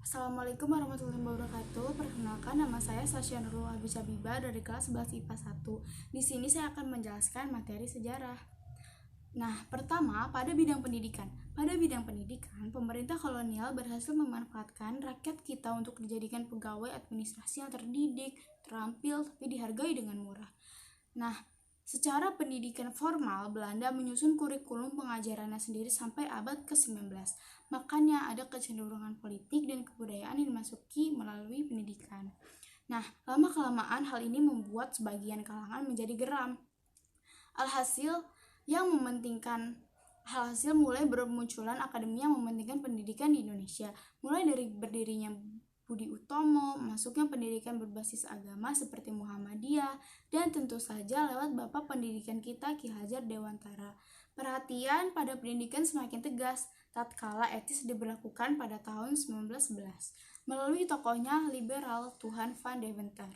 Assalamualaikum warahmatullahi wabarakatuh. Perkenalkan, nama saya Sasya Nurul Habibah dari kelas 11 IPA 1. Di sini saya akan menjelaskan materi sejarah. Nah, pertama, pada bidang pendidikan. Pada bidang pendidikan, pemerintah kolonial berhasil memanfaatkan rakyat kita untuk dijadikan pegawai administrasi yang terdidik, terampil, tapi dihargai dengan murah. Nah, secara pendidikan formal, Belanda menyusun kurikulum pengajarannya sendiri sampai abad ke-19. Makanya ada kecenderungan politik dan kebudayaan yang dimasuki melalui pendidikan. Nah, lama-kelamaan hal ini membuat sebagian kalangan menjadi geram. Alhasil mulai bermunculan akademi yang mementingkan pendidikan di Indonesia. Mulai dari berdirinya Budi Utomo, masuknya pendidikan berbasis agama seperti Muhammadiyah, dan tentu saja lewat Bapak Pendidikan kita Ki Hajar Dewantara. Perhatian pada pendidikan semakin tegas tatkala etis diberlakukan pada tahun 1911 melalui tokohnya liberal Tuhan van Deventer.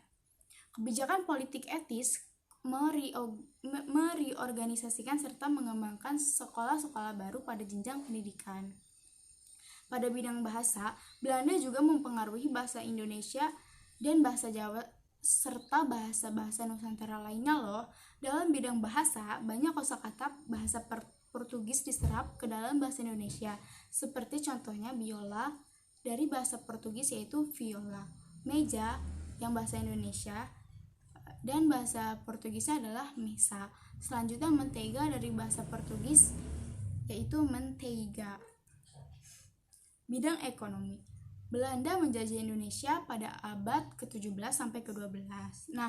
Kebijakan politik etis mereorganisasikan serta mengembangkan sekolah-sekolah baru pada jenjang pendidikan. Pada bidang bahasa, Belanda juga mempengaruhi bahasa Indonesia dan bahasa Jawa serta bahasa-bahasa Nusantara lainnya loh. Dalam bidang bahasa, banyak kosakata bahasa Portugis diserap ke dalam bahasa Indonesia. Seperti contohnya biola dari bahasa Portugis yaitu viola, meja yang bahasa Indonesia dan bahasa Portugisnya adalah mesa. Selanjutnya mentega dari bahasa Portugis yaitu menteiga. Bidang ekonomi. Belanda menjajah Indonesia pada abad ke-17 sampai ke-12. Nah,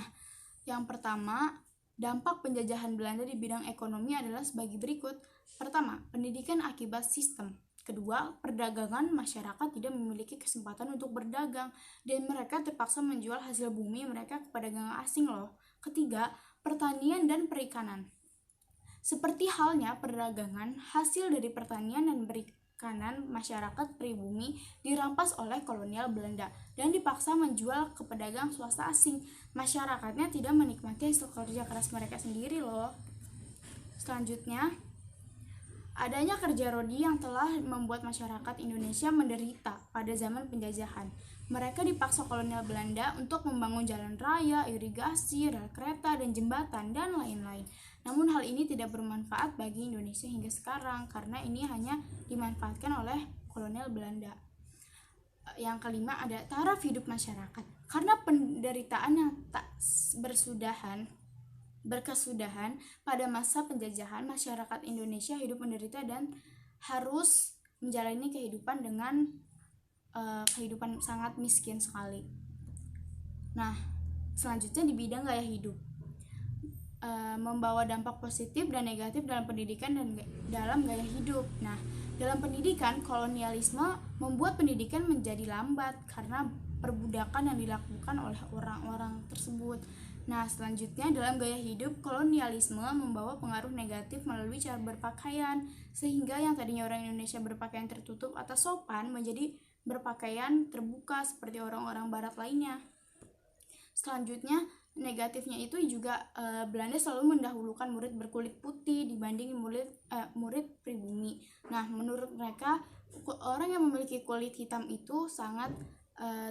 yang pertama, dampak penjajahan Belanda di bidang ekonomi adalah sebagai berikut. Pertama, pendidikan akibat sistem. Kedua, perdagangan masyarakat tidak memiliki kesempatan untuk berdagang dan mereka terpaksa menjual hasil bumi mereka ke pedagang asing loh. Ketiga, pertanian dan perikanan. Seperti halnya perdagangan, hasil dari pertanian dan perikanan masyarakat pribumi dirampas oleh kolonial Belanda dan dipaksa menjual ke pedagang swasta asing. Masyarakatnya tidak menikmati hasil kerja keras mereka sendiri loh. Selanjutnya, adanya kerja rodi yang telah membuat masyarakat Indonesia menderita pada zaman penjajahan. Mereka dipaksa kolonial Belanda untuk membangun jalan raya, irigasi, rel kereta, dan jembatan, dan lain-lain. Namun hal ini tidak bermanfaat bagi Indonesia hingga sekarang karena ini hanya dimanfaatkan oleh kolonial Belanda. Yang kelima ada taraf hidup masyarakat. Karena penderitaan yang tak berkesudahan pada masa penjajahan, masyarakat Indonesia hidup menderita dan harus menjalani kehidupan dengan kehidupan sangat miskin sekali. Nah, selanjutnya di bidang gaya hidup, membawa dampak positif dan negatif dalam pendidikan dan dalam gaya hidup. Nah, dalam pendidikan, kolonialisme membuat pendidikan menjadi lambat karena perbudakan yang dilakukan oleh orang-orang tersebut. Nah, selanjutnya dalam gaya hidup, kolonialisme membawa pengaruh negatif melalui cara berpakaian, sehingga yang tadinya orang Indonesia berpakaian tertutup atau sopan menjadi berpakaian terbuka seperti orang-orang barat lainnya. Selanjutnya, negatifnya itu juga Belanda selalu mendahulukan murid berkulit putih dibanding murid pribumi. Nah, menurut mereka orang yang memiliki kulit hitam itu sangat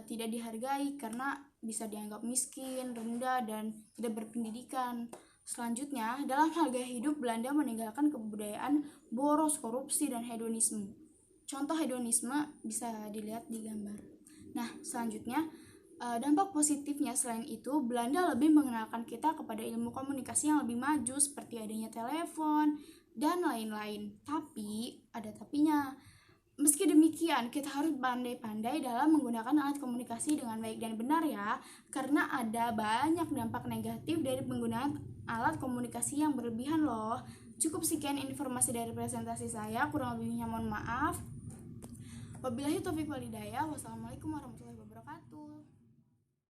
tidak dihargai karena bisa dianggap miskin, rendah, dan tidak berpendidikan. Selanjutnya, dalam hal gaya hidup, Belanda meninggalkan kebudayaan boros, korupsi, dan hedonisme. Contoh hedonisme bisa dilihat di gambar. Nah, selanjutnya, dampak positifnya selain itu, Belanda lebih mengenalkan kita kepada ilmu komunikasi yang lebih maju seperti adanya telepon dan lain-lain. Tapi, ada tapinya. Meski demikian, kita harus pandai-pandai dalam menggunakan alat komunikasi dengan baik dan benar ya, karena ada banyak dampak negatif dari penggunaan alat komunikasi yang berlebihan loh. Cukup sekian informasi dari presentasi saya, kurang lebihnya mohon maaf. Wabillahi taufiq wal hidayah. Wassalamualaikum warahmatullahi wabarakatuh.